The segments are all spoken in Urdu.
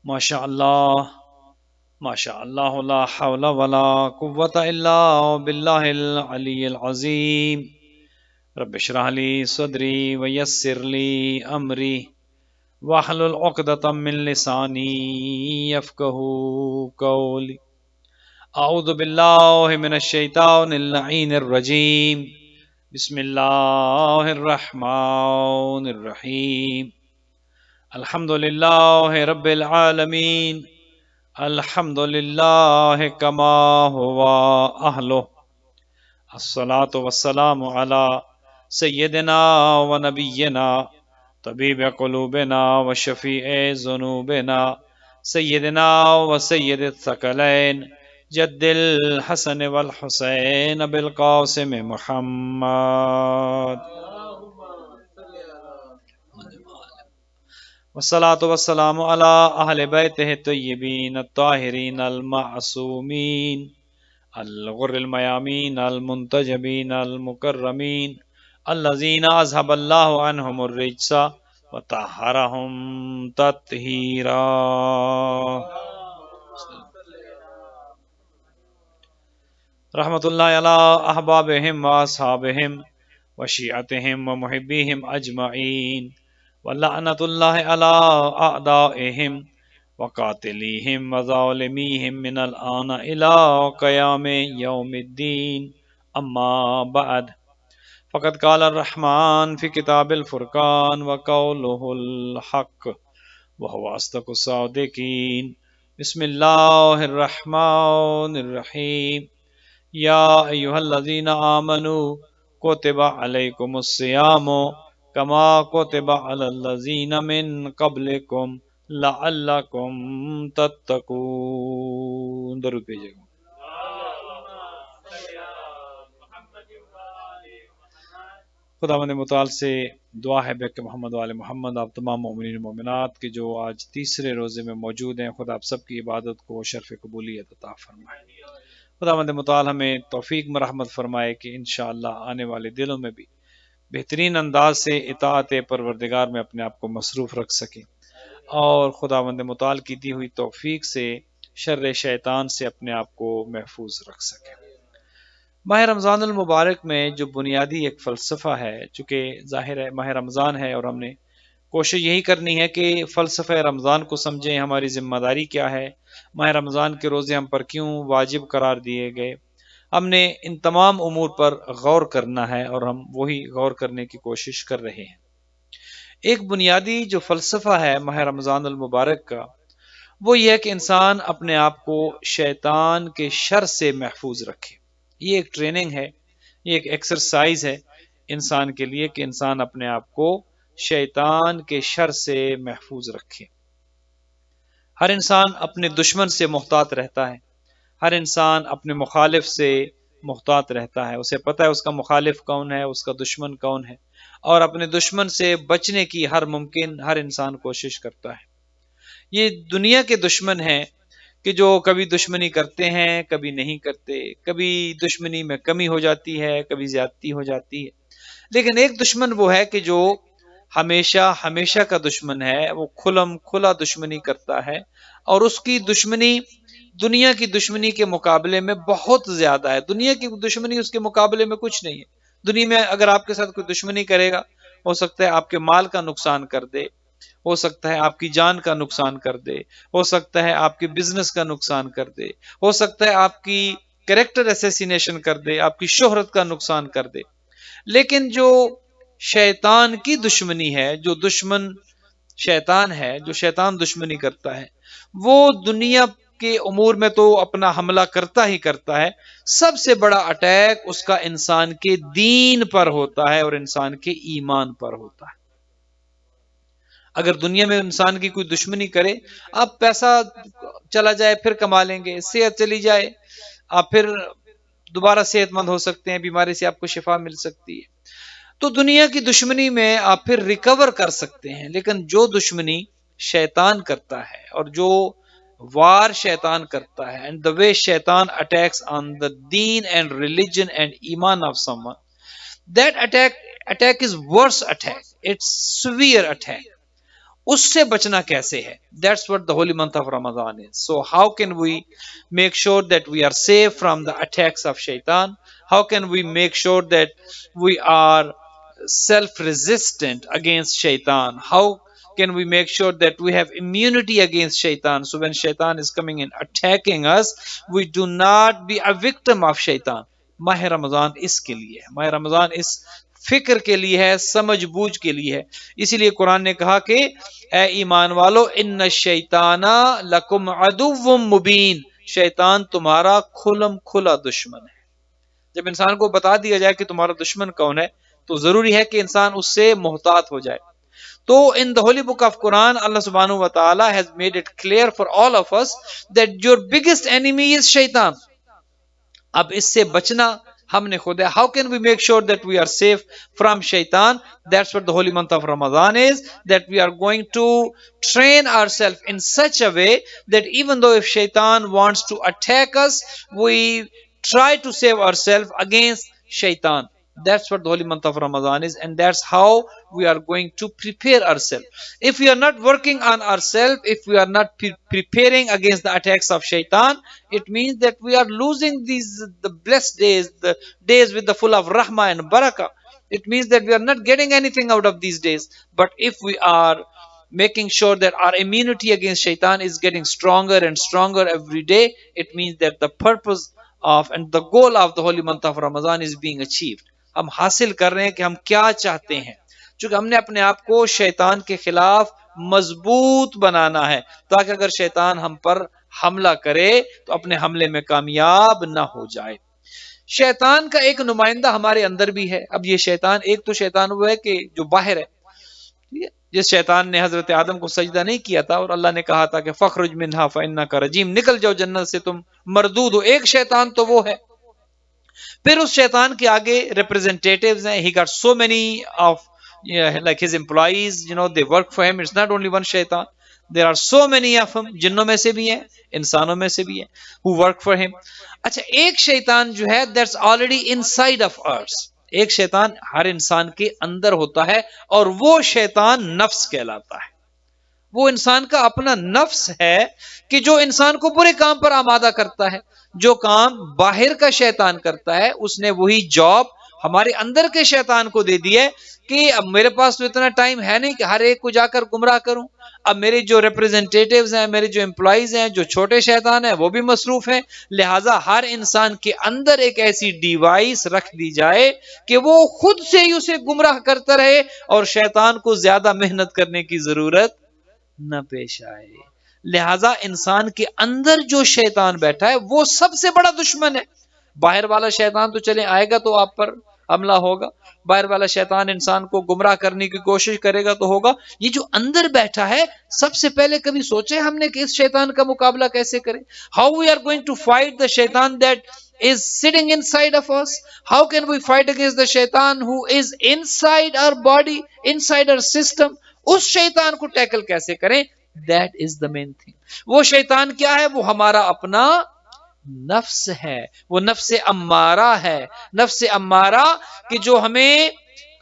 ماشاء اللہ ماشاء اللہ لا حول ولا قوت الا باللہ العلی العظیم رب اشرح لی صدری ویسر لی امری واحلل عقدۃ من لسانی یفقهوا قولی اعوذ باللہ من الشیطان اللعین الرجیم بسم اللہ الرحمن الرحیم الحمد للہ رب العالمین الحمد للہ کما ہوا اہلہ الصلاة والسلام علی سیدنا و نبینا طبیب قلوبنا و شفیع ذنوبنا سیدنا و سید الثقلین جد الحسن والحسین بالقاسم محمد والصلاة والسلام على أهل بيته الطيبين الطاهرين المعصومين الغر الميامين المنتجبين المكرمين الذين أذهب الله عنهم الرجس وطهرهم تطهيرا رحمة الله على أحبابهم وأصحابهم وشيعتهم ومحبيهم أجمعين ولعنت اللہ علی اعدائهم وقاتلیہم وظالمیہم من الآن الى قیام یوم الدین اما بعد فقد قال الرحمن فی کتاب الفرقان وقولہ الحق وهو اصدق الصادقین بسم اللہ الرحمن الرحیم یا ایہا الذین آمنوا کتب علیکم الصیام کما کتب علی الذین من قبلکم لعلکم تتقون. درود بھیجئے گا. خداوند متعال سے دعا ہے کہ محمد وآل محمد آپ تمام مومنین و مومنات کے جو آج تیسرے روزے میں موجود ہیں خدا آپ سب کی عبادت کو شرف قبولیت عطا فرمائے. خداوند متعال ہمیں توفیق مرحمت فرمائے کہ انشاءاللہ آنے والے دنوں میں بھی بہترین انداز سے اطاعت پروردگار میں اپنے آپ کو مصروف رکھ سکیں اور خداوند متعال کی دی ہوئی توفیق سے شر شیطان سے اپنے آپ کو محفوظ رکھ سکیں. ماہ رمضان المبارک میں جو بنیادی ایک فلسفہ ہے، چونکہ ظاہر ہے ماہ رمضان ہے اور ہم نے کوشش یہی کرنی ہے کہ فلسفہ رمضان کو سمجھیں، ہماری ذمہ داری کیا ہے، ماہ رمضان کے روزے ہم پر کیوں واجب قرار دیے گئے. ہم نے ان تمام امور پر غور کرنا ہے اور ہم وہی غور کرنے کی کوشش کر رہے ہیں. ایک بنیادی جو فلسفہ ہے ماہ رمضان المبارک کا وہ یہ ہے کہ انسان اپنے آپ کو شیطان کے شر سے محفوظ رکھے. یہ ایک ٹریننگ ہے، یہ ایک ایکسرسائز ہے انسان کے لیے کہ انسان اپنے آپ کو شیطان کے شر سے محفوظ رکھے. ہر انسان اپنے دشمن سے محتاط رہتا ہے، ہر انسان اپنے مخالف سے محتاط رہتا ہے، اسے پتہ ہے اس کا مخالف کون ہے، اس کا دشمن کون ہے، اور اپنے دشمن سے بچنے کی ہر ممکن ہر انسان کوشش کرتا ہے. یہ دنیا کے دشمن ہیں کہ جو کبھی دشمنی کرتے ہیں کبھی نہیں کرتے، کبھی دشمنی میں کمی ہو جاتی ہے کبھی زیادتی ہو جاتی ہے، لیکن ایک دشمن وہ ہے کہ جو ہمیشہ ہمیشہ کا دشمن ہے، وہ کھلم کھلا دشمنی کرتا ہے اور اس کی دشمنی دنیا کی دشمنی کے مقابلے میں بہت زیادہ ہے. دنیا کی دشمنی اس کے مقابلے میں کچھ نہیں ہے. دنیا میں اگر آپ کے ساتھ کوئی دشمنی کرے گا ہو سکتا ہے آپ کے مال کا نقصان کر دے، ہو سکتا ہے آپ کی جان کا نقصان کر دے، ہو سکتا ہے آپ کے بزنس کا نقصان کر دے، ہو سکتا ہے آپ کی کریکٹر اسیسینیشن کر دے، آپ کی شہرت کا نقصان کر دے. لیکن جو شیطان کی دشمنی ہے، جو دشمن شیطان ہے، جو شیطان دشمنی کرتا ہے، وہ دنیا کے امور میں تو اپنا حملہ کرتا ہی کرتا ہے. سب سے بڑا اٹیک اس کا انسان کے دین پر ہوتا ہے اور انسان کے ایمان پر ہوتا ہے. اگر دنیا میں انسان کی کوئی دشمنی کرے، آپ پیسہ چلا جائے پھر کما لیں گے، صحت چلی جائے آپ پھر دوبارہ صحت مند ہو سکتے ہیں، بیماری سے آپ کو شفا مل سکتی ہے، تو دنیا کی دشمنی میں آپ پھر ریکور کر سکتے ہیں. لیکن جو دشمنی شیطان کرتا ہے اور جو وار شیطان کرتا ہے and the way شیطان attacks on the deen and religion and iman of someone, that attack is worse attack, it's severe attack. اس سے بچنا کیسے ہے. That's what the holy month of Ramadan is. So how can we make sure that we are safe from the attacks of shaitan? How can we make sure that we are self-resistant against shaitan? How can we make sure that we have immunity against shaitan? So when shaitan is coming and attacking us, we do not be a victim of shaitan. ماہ رمضان اس کے لیے ہے، ماہ رمضان اس فکر کے لیے ہے، سمجھ بوجھ کے لیے ہے. اسی لیے قرآن نے کہا کہ اے ایمان والو ان الشیطان لکم عدو مبین، شیطان تمہارا کھلم کھلا دشمن ہے. جب انسان کو بتا دیا جائے کہ تمہارا دشمن کون ہے تو ضروری ہے کہ انسان اس سے محتاط ہو جائے. تو in the holy book of Quran, Allah subhanahu wa ta'ala has made it clear for all of us that your biggest enemy is shaitan. اب اس سے بچنا ہم نے خود ہے. How can we make sure that we are safe from shaitan? That's what the holy month of Ramadan is, that we are going to train ourselves in such a way that even though if shaitan wants to attack us, we try to save ourselves against shaitan. That's what the holy month of Ramadan is, and that's how we are going to prepare ourselves. If we are not working on ourselves, if we are not preparing against the attacks of shaitan, it means that we are losing the blessed days, the days with the full of rahmah and barakah. It means that we are not getting anything out of these days. But if we are making sure that our immunity against shaitan is getting stronger and stronger every day, it means that the purpose of and the goal of the holy month of Ramadan is being achieved. ہم حاصل کر رہے ہیں کہ ہم کیا چاہتے ہیں، چونکہ ہم نے اپنے آپ کو شیطان کے خلاف مضبوط بنانا ہے تاکہ اگر شیطان ہم پر حملہ کرے تو اپنے حملے میں کامیاب نہ ہو جائے. شیطان کا ایک نمائندہ ہمارے اندر بھی ہے. اب یہ شیطان ایک تو شیطان وہ ہے کہ جو باہر ہے، جس شیطان نے حضرت آدم کو سجدہ نہیں کیا تھا اور اللہ نے کہا تھا کہ فخرج منہا فإنک رجیم، نکل جاؤ جنت سے تم مردود ہو. ایک شیطان تو وہ ہے. پھر اس شیطان کے آگے ریپرزنٹیٹیوز ہیں. He got so many of like his employees, they work for him. It's not only one shaitan. There are so many of them. جنوں میں سے بھی ہیں، انسانوں میں سے بھی ہیں who work for him. اچھا، ایک شیطان جو ہے that's already inside of us. ایک شیطان ہر انسان کے اندر ہوتا ہے اور وہ شیطان نفس کہلاتا ہے. وہ انسان کا اپنا نفس ہے کہ جو انسان کو برے کام پر آمادہ کرتا ہے. جو کام باہر کا شیطان کرتا ہے اس نے وہی جاب ہمارے اندر کے شیطان کو دے دی ہے کہ اب میرے پاس تو اتنا ٹائم ہے نہیں کہ ہر ایک کو جا کر گمراہ کروں. اب میرے جو ریپرزنٹیٹیوز ہیں، میرے جو امپلائیز ہیں، جو چھوٹے شیطان ہیں وہ بھی مصروف ہیں. لہٰذا ہر انسان کے اندر ایک ایسی ڈیوائس رکھ دی جائے کہ وہ خود سے ہی اسے گمراہ کرتا رہے اور شیطان کو زیادہ محنت کرنے کی ضرورت نہ پیش آئے. لہذا انسان کے اندر جو شیطان بیٹھا ہے وہ سب سے بڑا دشمن ہے. باہر والا شیطان تو چلے آئے گا تو آپ پر حملہ ہوگا، باہر والا شیطان انسان کو گمراہ کرنے کی کوشش کرے گا تو ہوگا. یہ جو اندر بیٹھا ہے سب سے پہلے کبھی سوچے ہم نے کہ اس شیطان کا مقابلہ کیسے کریں؟ How we are going to fight the shaitan that is sitting inside of us? How can we fight against the shaitan who is inside our body, inside our system? اس شیطان کو ٹیکل کیسے کریں؟ That is the main thing. وہ شیطان کیا ہے؟ وہ ہمارا اپنا نفس ہے، وہ نفس امارہ ہے. نفس امارہ کہ جو ہمیں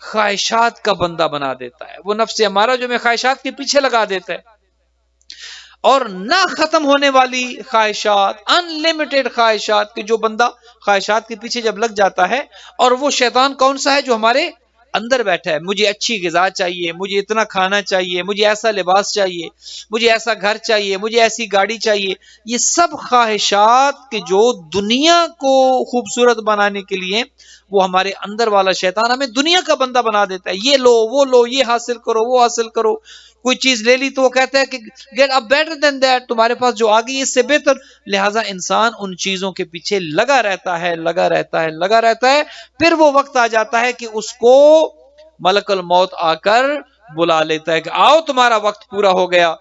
خواہشات کا بندہ بنا دیتا ہے، وہ نفس امارہ جو ہمیں خواہشات کے پیچھے لگا دیتا ہے. اور نہ ختم ہونے والی خواہشات، انلیمیٹڈ خواہشات، کہ جو بندہ خواہشات کے پیچھے جب لگ جاتا ہے. اور وہ شیطان کون سا ہے؟ جو ہمارے اندر بیٹھا ہے. مجھے اچھی غذا چاہیے، مجھے اتنا کھانا چاہیے، مجھے ایسا لباس چاہیے، مجھے ایسا گھر چاہیے، مجھے ایسی گاڑی چاہیے. یہ سب خواہشات کہ جو دنیا کو خوبصورت بنانے کے لیے وہ ہمارے اندر والا شیطان ہمیں دنیا کا بندہ بنا دیتا ہے. یہ لو، وہ لو، یہ حاصل کرو، وہ حاصل کرو. کوئی چیز لے لی تو وہ کہتا ہے کہ get a better than that، تمہارے پاس جو آ گئی اس سے بہتر. لہٰذا انسان ان چیزوں کے پیچھے لگا رہتا ہے، لگا رہتا ہے، لگا رہتا ہے. پھر وہ وقت آ جاتا ہے کہ اس کو ملک الموت آ کر بلا لیتا ہے کہ آؤ تمہارا وقت پورا ہو گیا،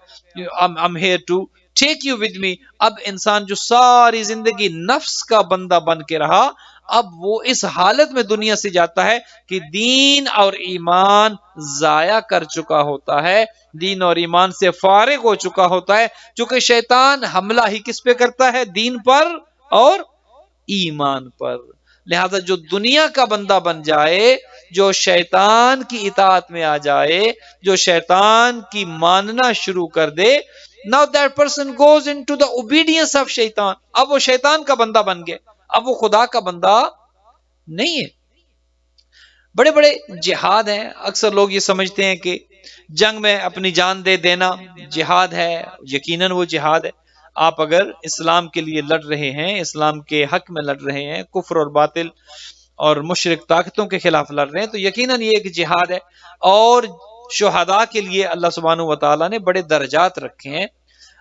I'm here to take you with me. اب انسان جو ساری زندگی نفس کا بندہ بن کے رہا، اب وہ اس حالت میں دنیا سے جاتا ہے کہ دین اور ایمان ضائع کر چکا ہوتا ہے، دین اور ایمان سے فارغ ہو چکا ہوتا ہے. چونکہ شیطان حملہ ہی کس پہ کرتا ہے؟ دین پر اور ایمان پر. لہذا جو دنیا کا بندہ بن جائے، جو شیطان کی اطاعت میں آ جائے، جو شیطان کی ماننا شروع کر دے، now that person goes into the obedience of شیطان. اب وہ شیطان کا بندہ بن گئے، اب وہ خدا کا بندہ نہیں ہے. بڑے بڑے جہاد ہیں، اکثر لوگ یہ سمجھتے ہیں کہ جنگ میں اپنی جان دے دینا جہاد ہے. یقیناً وہ جہاد ہے. آپ اگر اسلام کے لیے لڑ رہے ہیں، اسلام کے حق میں لڑ رہے ہیں، کفر اور باطل اور مشرک طاقتوں کے خلاف لڑ رہے ہیں، تو یقیناً یہ ایک جہاد ہے. اور شہداء کے لیے اللہ سبحانہ و تعالیٰ نے بڑے درجات رکھے ہیں.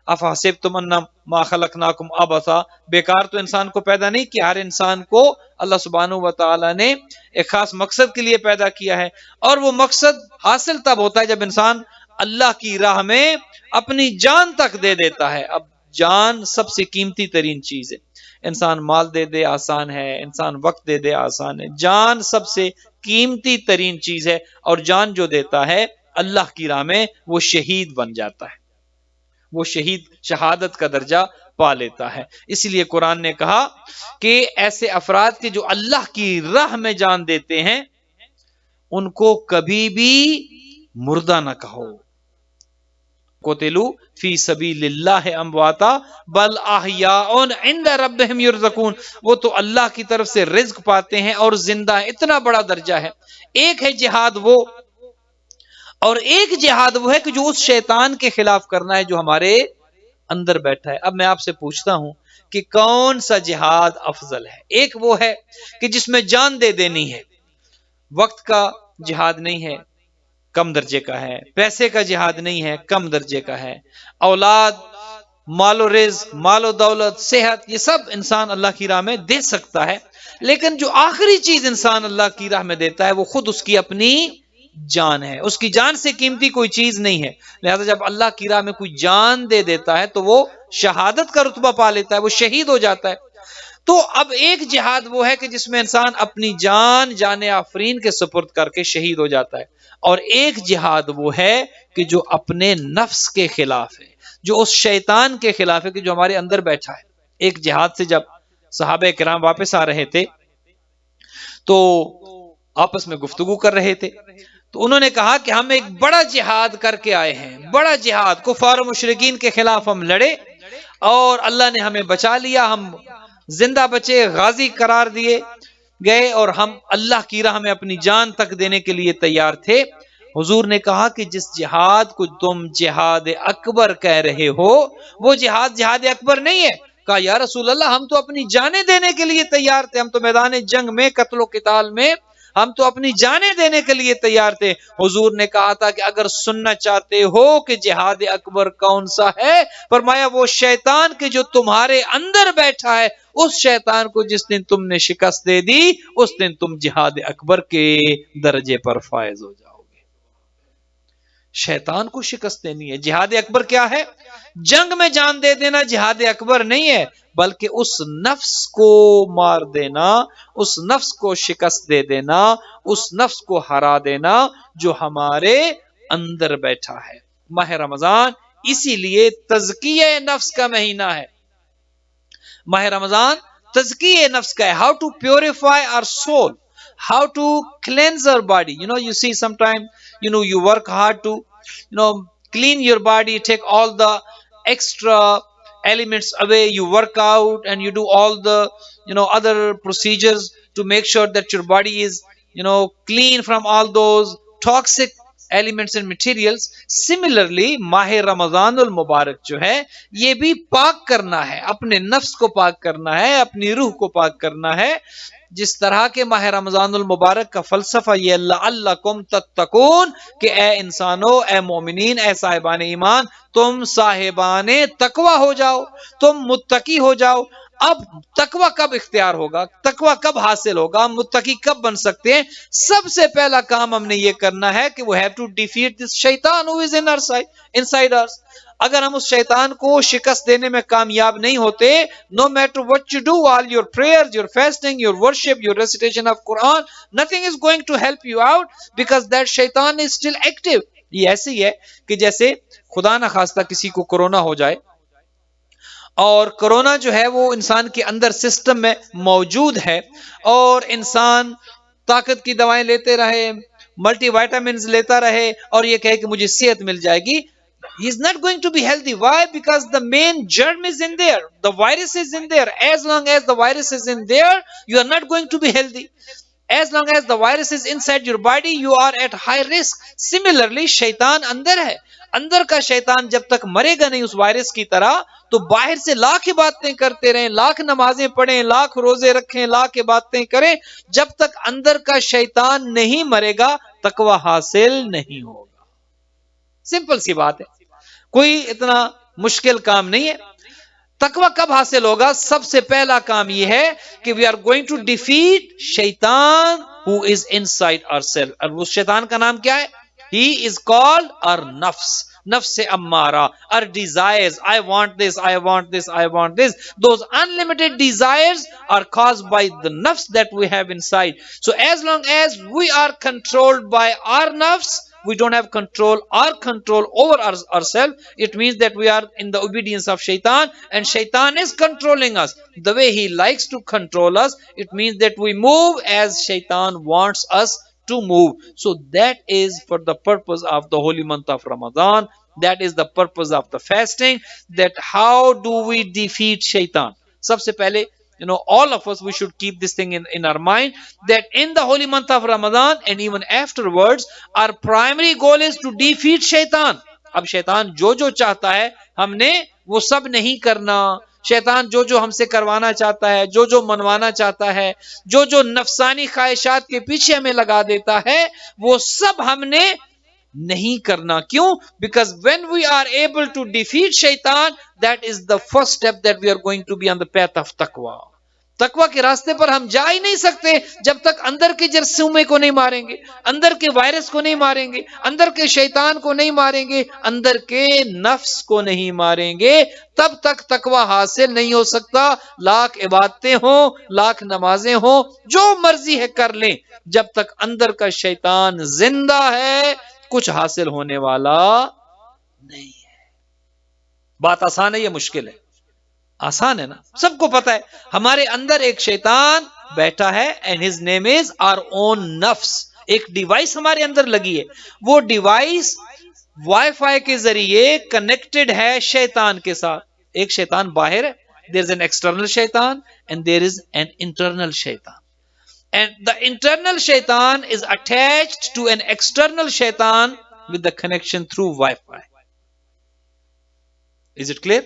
افحسبتم انما خلقناکم عبثا، بیکار تو انسان کو پیدا نہیں کیا، ہر انسان کو اللہ سبحانہ و تعالیٰ نے ایک خاص مقصد کے لیے پیدا کیا ہے، اور وہ مقصد حاصل تب ہوتا ہے جب انسان اللہ کی راہ میں اپنی جان تک دے دیتا ہے. اب جان سب سے قیمتی ترین چیز ہے. انسان مال دے دے آسان ہے، انسان وقت دے دے آسان ہے، جان سب سے قیمتی ترین چیز ہے. اور جان جو دیتا ہے اللہ کی راہ میں، وہ شہید بن جاتا ہے، وہ شہید شہادت کا درجہ پا لیتا ہے. اسی لیے قرآن نے کہا کہ ایسے افراد کے جو اللہ کی راہ میں جان دیتے ہیں ان کو کبھی بھی مردہ نہ کہو. قتلوا فی سبیل اللہ امواتا بل احیاء عند ربہم یرزقون، وہ تو اللہ کی طرف سے رزق پاتے ہیں اور زندہ ہیں. اتنا بڑا درجہ ہے. ایک ہے جہاد وہ، اور ایک جہاد وہ ہے کہ جو اس شیطان کے خلاف کرنا ہے جو ہمارے اندر بیٹھا ہے. اب میں آپ سے پوچھتا ہوں کہ کون سا جہاد افضل ہے؟ ایک وہ ہے کہ جس میں جان دے دینی ہے، وقت کا جہاد نہیں ہے، کم درجے کا ہے. پیسے کا جہاد نہیں ہے، کم درجے کا ہے. اولاد، مال و رزق، مال و دولت، صحت، یہ سب انسان اللہ کی راہ میں دے سکتا ہے. لیکن جو آخری چیز انسان اللہ کی راہ میں دیتا ہے وہ خود اس کی اپنی جان ہے. اس کی جان سے قیمتی کوئی چیز نہیں ہے. لہذا جب اللہ کی راہ میں کوئی جان دے دیتا ہے تو وہ شہادت کا رتبہ پا لیتا ہے، وہ شہید ہو جاتا ہے. تو اب ایک جہاد وہ ہے کہ جس میں انسان اپنی جان جان آفرین کے سپرد کر کے شہید ہو جاتا ہے، اور ایک جہاد وہ ہے کہ جو اپنے نفس کے خلاف ہے، جو اس شیطان کے خلاف ہے کہ جو ہمارے اندر بیٹھا ہے. ایک جہاد سے جب صحابہ کرام واپس آ رہے تھے تو آپس میں گفتگو کر رہے تھے، تو انہوں نے کہا کہ ہم ایک بڑا جہاد کر کے آئے ہیں، بڑا جہاد، کفار و مشرکین کے خلاف ہم لڑے اور اللہ نے ہمیں بچا لیا، ہم زندہ بچے، غازی قرار دیے گئے، اور ہم اللہ کی راہ میں اپنی جان تک دینے کے لیے تیار تھے. حضور نے کہا کہ جس جہاد کو تم جہاد اکبر کہہ رہے ہو وہ جہاد اکبر نہیں ہے. کہا یا رسول اللہ ہم تو اپنی جانیں دینے کے لیے تیار تھے، ہم تو میدان جنگ میں قتل و قتال میں ہم تو اپنی جانیں دینے کے لیے تیار تھے. حضور نے کہا تھا کہ اگر سننا چاہتے ہو کہ جہاد اکبر کون سا ہے، فرمایا وہ شیطان کے جو تمہارے اندر بیٹھا ہے، اس شیطان کو جس دن تم نے شکست دے دی اس دن تم جہاد اکبر کے درجے پر فائز ہو جاؤ گے. شیطان کو شکست دینی ہے. جہاد اکبر کیا ہے؟ جنگ میں جان دے دینا جہاد اکبر نہیں ہے، بلکہ اس نفس کو مار دینا، اس نفس کو شکست دے دینا، اس نفس کو ہرا دینا جو ہمارے اندر بیٹھا ہے. ماہ رمضان اسی لیے تزکیہ نفس کا مہینہ ہے. ماہ رمضان تزکیہ نفس کا ہے. How to purify our soul, how to cleanse our body. You see sometimes, you work hard to, clean your body, take all the extra elements away, you work out and you do all the, other procedures to make sure that your body is, clean from all those toxic elements and materials. Similarly ماہ رمضان المبارک جو ہے یہ بھی پاک کرنا ہے، اپنے نفس کو پاک کرنا ہے، اپنی روح کو پاک کرنا ہے. جس طرح کے ماہ رمضان المبارک کا فلسفہ یہ لعلکم تتقون کہ اے انسانو، اے مومنین، اے صاحبان ایمان، تم صاحبان تقوی ہو جاؤ، تم متقی ہو جاؤ. اب تقوی کب اختیار ہوگا، تقوی کب حاصل ہوگا، ہم متقی کب بن سکتے ہیں؟ سب سے پہلا کام ہم نے یہ کرنا ہے کہ we have to defeat this شیطان who is inside us. اگر ہم اس شیطان کو شکست دینے میں کامیاب نہیں ہوتے، no matter what you do, all your prayers, your fasting, your worship, your recitation of Quran, nothing is going to help you out because that shaitan is still active. یہ ایسے ہی ہے کہ جیسے خدا نہ خواستہ کسی کو کورونا ہو جائے اور کرونا جو ہے وہ انسان کے اندر سسٹم میں موجود ہے، اور انسان طاقت کی دوائیں لیتے رہے، ملٹی وائٹامنز لیتا رہے، اور یہ کہے کہ مجھے صحت مل جائے گی، he is not going to be healthy. Why? Because the main germ is in there, the virus is in there. As long as the virus is in there, you are not going to be healthy. As long as the virus is inside your body, you are at high risk. Similarly, شیطان اندر ہے، اندر کا شیطان جب تک مرے گا نہیں اس وائرس کی طرح، تو باہر سے لاکھ باتیں کرتے رہیں، لاکھ نمازیں پڑھیں، لاکھ روزے رکھیں، لاکھ باتیں کریں، جب تک اندر کا شیطان نہیں مرے گا تقوی حاصل نہیں ہوگا. سمپل سی بات ہے، کوئی اتنا مشکل کام نہیں ہے. تقوی کب حاصل ہوگا؟ سب سے پہلا کام یہ ہے کہ we are going to defeat شیطان ہو از ان سائڈ آور سیلف. اور اس شیطان کا نام کیا ہے؟ ہی از کالڈ اور نفس، نفس امارہ، اور desires. I want this, I want this, I want this. Those unlimited desires are caused by the nafs that we have inside. So as long as we are controlled by our nafs, we don't have control over ourselves. It means that we are in the obedience of shaitan, and shaitan is controlling us the way he likes to control us. It means that we move as shaitan wants us to move. So that is for the purpose of the holy month of Ramadan. That is the purpose of the fasting. That how do we defeat shaitan? سب سے پہلے all of us, we should keep this thing in our mind, that in the holy month of Ramadan and even afterwards, our primary goal is to defeat shaitan. اب شیطان جو جو چاہتا ہے ہم نے وہ سب نہیں کرنا. شیطان جو جو ہم سے کروانا چاہتا ہے، جو جو منوانا چاہتا ہے، جو جو نفسانی خواہشات کے پیچھے ہمیں لگا دیتا ہے، وہ سب ہم نے نہیں کرنا. کیوں؟ Because when we are able to defeat shaitan, that is the first step that we are going to be on the path of taqwa. تقوی کے راستے پر ہم جا ہی نہیں سکتے جب تک اندر کے جرثومے کو نہیں ماریں گے، اندر کے وائرس کو نہیں ماریں گے، اندر کے شیطان کو نہیں ماریں گے، اندر کے نفس کو نہیں ماریں گے، تب تک تقوی حاصل نہیں ہو سکتا. لاکھ عبادتیں ہوں، لاکھ نمازیں ہوں، جو مرضی ہے کر لیں، جب تک اندر کا شیطان زندہ ہے کچھ حاصل ہونے والا نہیں ہے. بات آسان ہے یا مشکل ہے؟ آسان ہے نا، سب کو پتا ہے. ہمارے اندر ایک شیطان بیٹھا ہے and his name is our own نفس. ایک ڈیوائس ہمارے اندر لگی ہے، وہ ڈیوائس وائی فائی کے ذریعے کنیکٹڈ ہے شیطان کے ساتھ. ایک شیطان باہر ہے، there is an external shaitan and there is an internal shaitan. And the internal shaitan is attached to an external shaitan with the connection through Wi-Fi. Is it clear?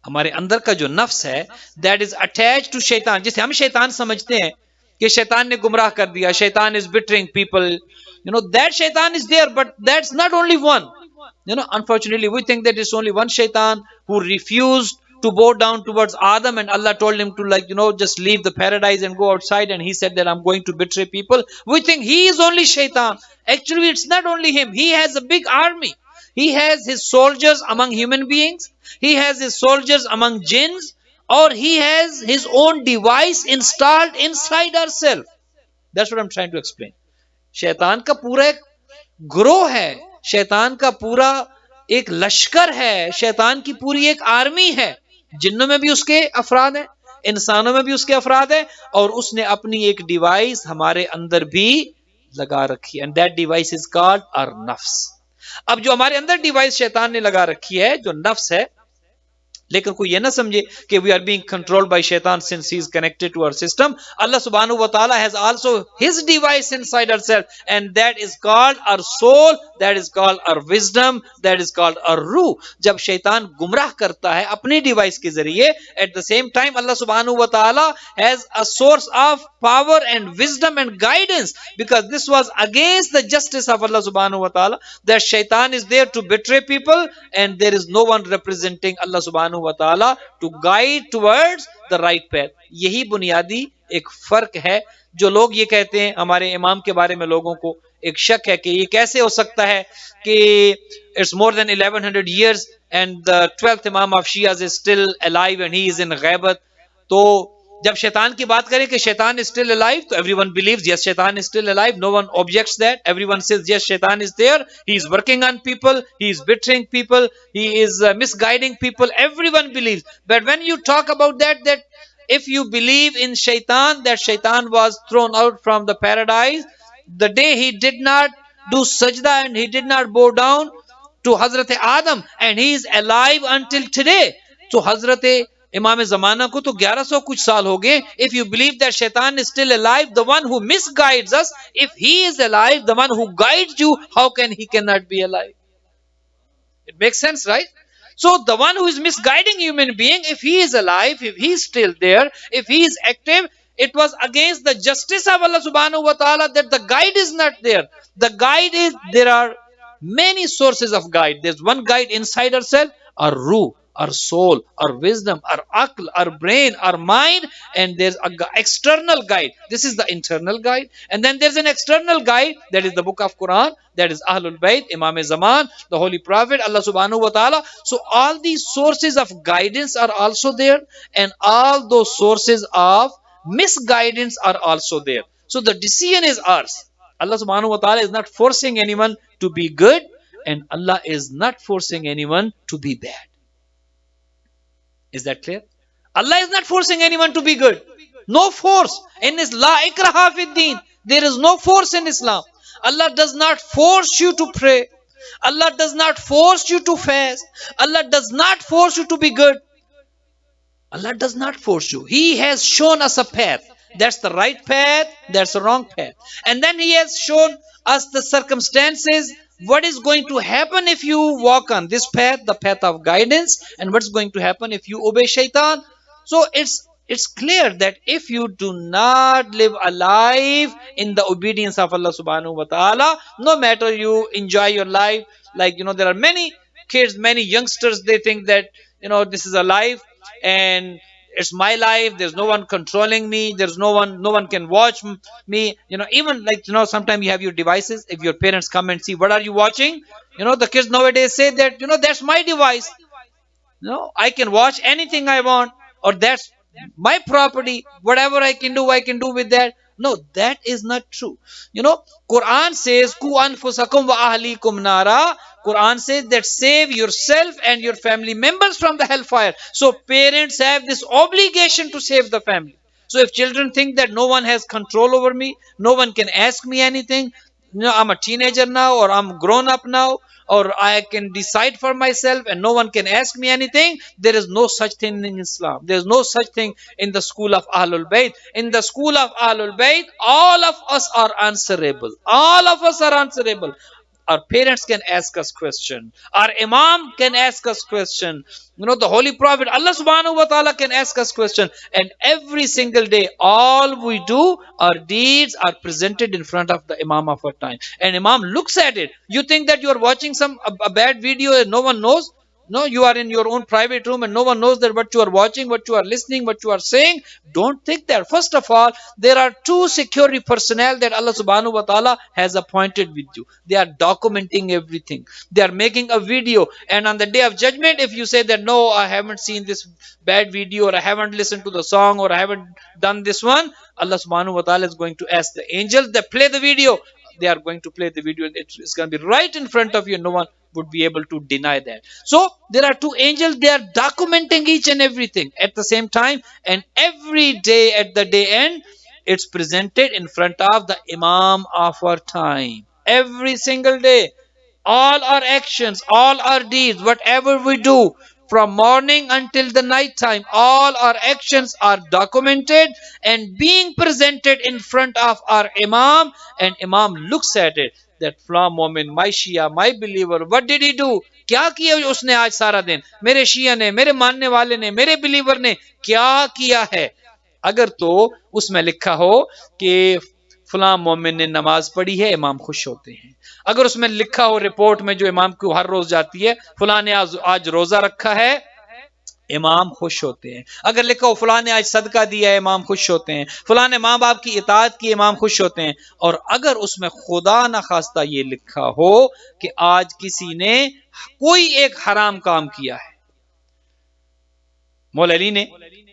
ہمارے اندر کا جو نفس ہے that is attached to شیطان، جسے ہم شیطان سمجھتے ہیں کہ شیطان نے گمراہ کر دیا، شیطان is betraying people. That shaitan is there, but that's not only one. Unfortunately, we think that it's only one shaitan who refused to bow down towards Adam, and Allah told him to just leave the paradise and go outside, and he said that I'm going to betray people. We think he is only shaitan. Actually, it's not only him. He has a big army. He has his soldiers among human beings. He has his soldiers among jinns, or he has his own device installed inside ourselves. That's what I'm trying to explain. شیطان کا پورا ایک گروہ ہے، شیطان کا پورا ایک لشکر ہے، شیطان کی پوری ایک آرمی ہے. جنوں میں بھی اس کے افراد ہیں، انسانوں میں بھی اس کے افراد ہیں، اور اس نے اپنی ایک ڈیوائس ہمارے اندر بھی لگا رکھی ہے. And that device is called our نفس. اب جو ہمارے اندر ڈیوائس شیطان نے لگا رکھی ہے جو نفس ہے، لیکن کوئی یہ نہ سمجھے کہ we are being controlled by shaitan since he is connected to our system. Allah subhanahu wa ta'ala has also his device inside ourselves, and that is called our soul, that is called our wisdom, that is called our ruh. جب شیطان گمراہ کرتا ہے اپنی ڈیوائس کے ذریعے، at the same time Allah subhanahu wa ta'ala has a source of power and wisdom and guidance, because this was against the justice of Allah subhanahu wa ta'ala, that shaitan is there to betray people and there is no one representing Allah subhanahu wa ta'ala to guide towards the right path. یہی بنیادی ایک فرق ہے. جو لوگ یہ کہتے ہیں، ہمارے امام کے بارے میں لوگوں کو ایک شک ہے کہ یہ کیسے ہو سکتا ہے کہ it's more than 1100 years and the 12th imam of Shias is still alive and he is in غیبت. تو جب شیطان کی بات کریں کہ شیطان is still alive, تو everyone believes yes, شیطان is still alive. No one objects that. Everyone says yes, شیطان is there. He is working on people. He is betraying people. He is misguiding people. Everyone believes. But when you talk about that if you believe in shaitan, that shaitan was thrown out from the paradise, the day he did not do sajda and he did not bow down to Hazrat Adam, and he is alive until today. So Hazrat Imam Zamana ko to 1100 kuch saal ho gaye. If you believe that shaitan is still alive, the one who misguides us, if he is alive, the one who guides you, how can he cannot be alive? It makes sense, right? So the one who is misguiding human being, if he is alive, if he is still there, if he is active, it was against the justice of Allah subhanahu wa ta'ala that the guide is not there. The guide is, there are many sources of guide. There's one guide inside ourselves, our ruh, our soul, our wisdom, our aql, our brain, our mind, and there's an external guide. This is the internal guide. And then there's an external guide, that is the book of Quran, that is Ahlul Bayt, Imam Zaman, the Holy Prophet, Allah subhanahu wa ta'ala. So all these sources of guidance are also there, and all those sources of misguidance are also there. So the decision is ours. Allah subhanahu wa ta'ala is not forcing anyone to be good, and Allah is not forcing anyone to be bad. Is that clear? Allah is not forcing anyone to be good. No force. In Islam, ikraha fid deen. There is no force in Islam. Allah does not force you to pray. Allah does not force you to fast. Allah does not force you to be good. Allah does not force you. He has shown us a path. That's the right path, that's the wrong path. And then He has shown us the circumstances, what is going to happen if you walk on this path, the path of guidance, and what's going to happen if you obey shaitan. So it's clear that if you do not live a life in the obedience of Allah subhanahu wa ta'ala, no matter you enjoy your life, like, there are many kids, many youngsters, they think that, this is a life and it's my life, there's no one controlling me, there's no one can watch me, even like, sometimes you have your devices. If your parents come and see, what are you watching, the kids nowadays say that, that's my device, I can watch anything I want, or that's my property, whatever I can do with that. No, that is not true. Quran says, Ku anfusakum wa ahlikum nara. Quran says that save yourself and your family members from the hellfire. So parents have this obligation to save the family. So if children think that no one has control over me, no one can ask me anything, I'm a teenager now, or I'm grown up now, or I can decide for myself and no one can ask me anything, there is no such thing in Islam. There is no such thing in the school of Ahlul Bayt. In the school of Ahlul Bayt, all of us are answerable. All of us are answerable. Our parents can ask us question. Our imam can ask us question. The Holy Prophet, Allah subhanahu wa ta'ala can ask us question. And every single day, all we do, our deeds are presented in front of the imam of our time. And imam looks at it. You think that you are watching a bad video and no one knows? No, you are in your own private room and no one knows that what you are watching, what you are listening, what you are saying. Don't think that. First of all, there are two security personnel that Allah subhanahu wa ta'ala has appointed with you. They are documenting everything. They are making a video. And on the day of judgment, if you say that, no, I haven't seen this bad video, or I haven't listened to the song, or I haven't done this one, Allah subhanahu wa ta'ala is going to ask the angels that play the video. They are going to play the video. It's going to be right in front of you. No one would be able to deny that. So there are two angels. They are documenting each and everything at the same time. And every day at the day end, it's presented in front of the imam of our time. Every single day. All our actions, all our deeds, whatever we do, from morning until the night time, all our actions are documented and being presented in front of our imam, and imam looks at it, that flam moment, my Shia, my believer, what did he do? کیا کیا اس نے آج سارا دن؟ میرے شیعہ نے، میرے ماننے والے نے، میرے بلیور نے کیا کیا ہے؟ اگر تو اس میں لکھا ہو کہ فلاں مومن نے نماز پڑھی ہے، امام خوش ہوتے ہیں. اگر اس میں لکھا ہو رپورٹ میں جو امام کو ہر روز جاتی ہے، فلاں نے آج روزہ رکھا ہے، امام خوش ہوتے ہیں. اگر لکھا ہو فلاں نے آج صدقہ دیا ہے، امام خوش ہوتے ہیں. فلاں نے ماں باپ کی اطاعت کی، امام خوش ہوتے ہیں. اور اگر اس میں خدا نخواستہ یہ لکھا ہو کہ آج کسی نے کوئی ایک حرام کام کیا ہے، مولا علی نے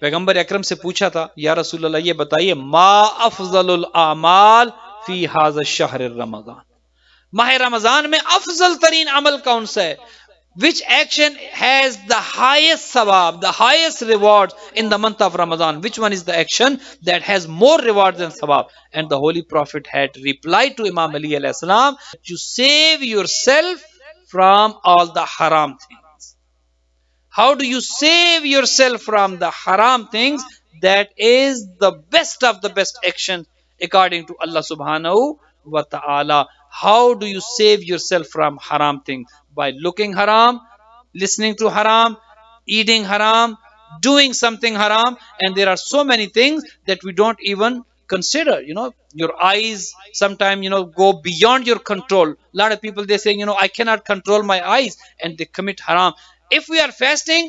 پیغمبر اکرم سے پوچھا تھا یا رسول اللہ یہ بتائیے ما افضل الاعمال فی ھذا الشہر رمضان، ماہ رمضان میں افضل ترین عمل کون سا ہے؟ Which action has the highest sawab, the highest reward in the month of Ramadan? Which one is the action that has more reward than sawab? And the Holy Prophet had replied to Imam Ali alayhi salam, to save yourself from all the haram things. How do you save yourself from the haram things? That is the best of the best action according to Allah subhanahu wa ta'ala. How do you save yourself from haram things? By looking haram, listening to haram, eating haram, doing something haram. And there are so many things that we don't even consider. Your eyes sometimes go beyond your control. A lot of people, they say, I cannot control my eyes, and they commit haram. If we are fasting,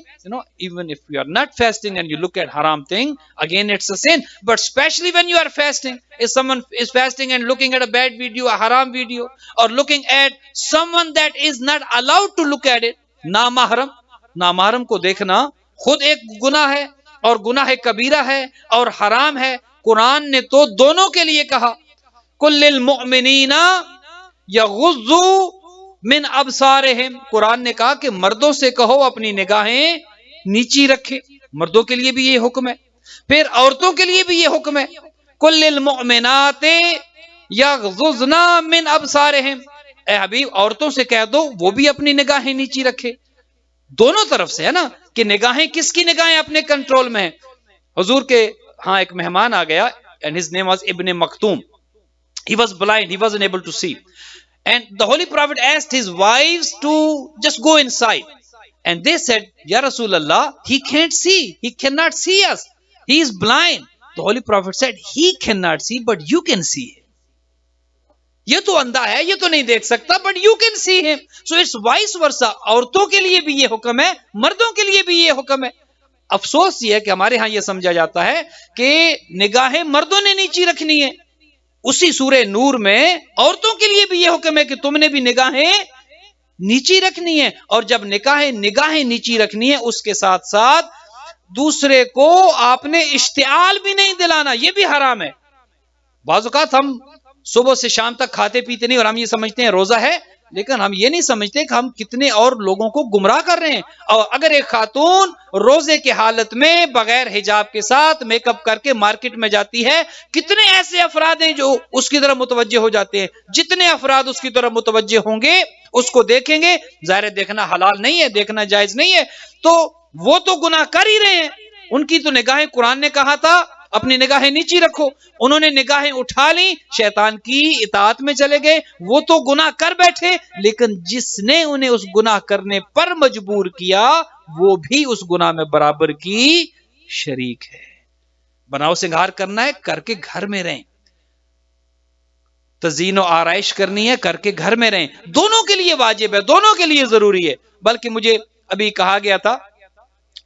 even if we are not fasting and you look at haram thing, again it's a sin. But especially when you are fasting, if someone is fasting and looking at a bad video, a haram video, or looking at someone that is not allowed to look at it, نامحرم کو دیکھنا خود ایک گناہ ہے، اور گناہ کبیرہ ہے اور حرام ہے. قرآن نے تو دونوں کے لیے کہا کل للمؤمنین یغضوا من ابصارہم. قرآن نے کہا کہ مردوں سے کہو اپنی نگاہیں نیچی رکھے، مردوں کے لیے بھی یہ حکم ہے. پھر عورتوں کے لیے بھی یہ حکم ہے کل للمؤمنات یغضضن من ابصارہم. اے حبیب عورتوں سے کہہ دو وہ بھی اپنی نگاہیں نیچی رکھے. دونوں طرف سے ہے نا کہ نگاہیں کس کی نگاہیں اپنے کنٹرول میں ہیں. حضور کے ہاں ایک مہمان آ گیا and his name was Ibn Maktoum. He was blind, he wasn't able to see. And the Holy Prophet asked his wives to just go inside. And they said, Ya Rasulullah, he can't see. He cannot see us. He is blind. The Holy Prophet said, he cannot see, but you can see him. یہ تو اندھا ہے، یہ تو نہیں دیکھ سکتا، but you can see him. So it's vice versa. عورتوں کے لیے بھی یہ حکم ہے، مردوں کے لیے بھی یہ حکم ہے. افسوس یہ ہے کہ ہمارے ہاں یہ سمجھا جاتا ہے کہ نگاہیں مردوں نے نیچی رکھنی ہے. اسی سورہ نور میں عورتوں کے لیے بھی یہ حکم ہے کہ تم نے بھی نگاہیں نیچی رکھنی ہے. اور جب نگاہیں نیچی رکھنی ہے، اس کے ساتھ ساتھ دوسرے کو آپ نے اشتعال بھی نہیں دلانا، یہ بھی حرام ہے. بعض اوقات ہم صبح سے شام تک کھاتے پیتے نہیں اور ہم یہ سمجھتے ہیں روزہ ہے، لیکن ہم یہ نہیں سمجھتے کہ ہم کتنے اور لوگوں کو گمراہ کر رہے ہیں. اور اگر ایک خاتون روزے کے حالت میں بغیر حجاب کے ساتھ میک اپ کر کے مارکیٹ میں جاتی ہے، کتنے ایسے افراد ہیں جو اس کی طرف متوجہ ہو جاتے ہیں. جتنے افراد اس کی طرف متوجہ ہوں گے اس کو دیکھیں گے. ظاہر دیکھنا حلال نہیں ہے، دیکھنا جائز نہیں ہے، تو وہ تو گناہ کر ہی رہے ہیں. ان کی تو نگاہیں قرآن نے کہا تھا اپنی نگاہیں نیچی رکھو، انہوں نے نگاہیں اٹھا لی، شیطان کی اطاعت میں چلے گئے. وہ تو گناہ کر بیٹھے، لیکن جس نے انہیں اس گناہ کرنے پر مجبور کیا وہ بھی اس گناہ میں برابر کی شریک ہے. بناؤ سنگھار کرنا ہے، کر کے گھر میں رہیں. تزئین و آرائش کرنی ہے، کر کے گھر میں رہیں. دونوں کے لیے واجب ہے، دونوں کے لیے ضروری ہے. بلکہ مجھے ابھی کہا گیا تھا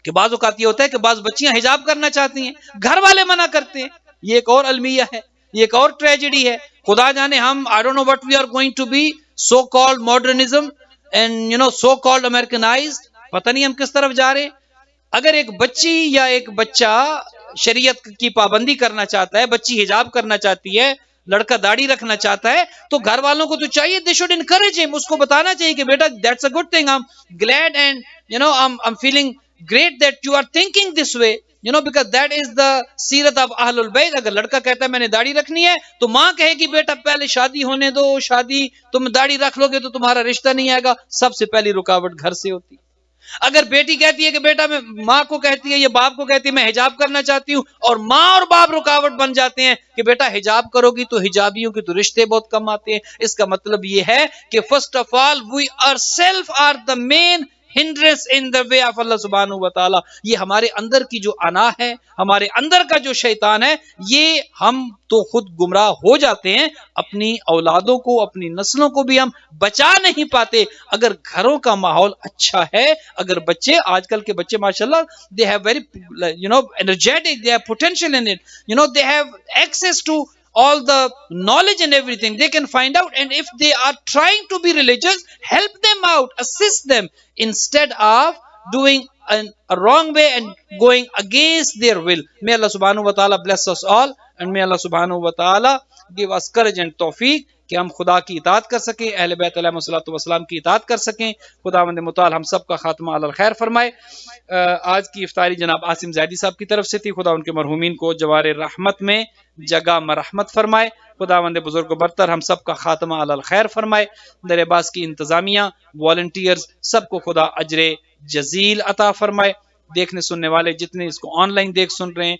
کہ بعض اوقات یہ ہوتا ہے کہ بعض بچیاں حجاب کرنا چاہتی ہیں، گھر والے منع کرتے ہیں. یہ ایک اور المیہ ہے، یہ ایک اور ٹریجڈی ہے. خدا جانے ہم I don't know what we are going to be, so called modernism and so called Americanized. پتہ نہیں ہم کس طرف جا رہے ہیں. اگر ایک بچی یا ایک بچہ شریعت کی پابندی کرنا چاہتا ہے، بچی حجاب کرنا چاہتی ہے، لڑکا داڑھی رکھنا چاہتا ہے، تو گھر والوں کو تو چاہیے they should encourage him. اس کو بتانا چاہیے کہ بیٹا that's a good thing. I'm glad and I'm feeling great that you are thinking this way, because that is the سیرت of اہل البیت. اگر لڑکا کہتا ہے میں نے داڑھی رکھنی ہے تو ماں کہے گی بیٹا پہلے شادی ہونے دو، شادی تم داڑھی رکھ لو گے تو تمہارا رشتہ نہیں آئے گا. سب سے پہلی رکاوٹ گھر سے ہوتی. اگر بیٹی کہتی ہے کہ بیٹا میں ماں کو کہتی ہے یا باپ کو کہتی ہے میں حجاب کرنا چاہتی ہوں، اور ماں اور باپ رکاوٹ بن جاتے ہیں کہ بیٹا حجاب کرو گی تو حجابیوں کے تو رشتے بہت کم آتے ہیں. اس کا مطلب یہ ہے کہ first of all we ourselves are the main hindrance in the way of اللہ سبحانہ و تعالی. یہ ہمارے اندر کی جو انا ہے، ہمارے اندر کا جو شیطان ہے، یہ ہم تو خود گمراہ ہو جاتے ہیں، اپنی اولادوں کو، اپنی نسلوں کو بھی ہم بچا نہیں پاتے. اگر گھروں کا ماحول اچھا ہے، اگر بچے، آج کل کے بچے ماشاءاللہ they have very energetic, they have potential in it, they have access to all the knowledge and everything, they can find out. And if they are trying to be religious, help them out, assist them, instead of doing a wrong way and going against their will. May Allah subhanahu wa ta'ala bless us all, and may Allah subhanahu wa ta'ala give us courage and tawfiq کہ ہم خدا کی اطاعت کر سکیں، اہل بیت علیہ الصلوۃ والسلام کی اطاعت کر سکیں. خداوند متعال ہم سب کا خاتمہ علی الخیر فرمائے. آج کی افطاری جناب عاصم زیدی صاحب کی طرف سے تھی. خدا ان کے مرحومین کو جوار رحمت میں جگہ مرحمت فرمائے. خداوند بزرگ و برتر ہم سب کا خاتمہ علی الخیر فرمائے. در عباس کی انتظامیہ، والنٹیئرز، سب کو خدا اجر جزیل عطا فرمائے. دیکھنے سننے والے جتنے اس کو آن لائن دیکھ سن رہے ہیں،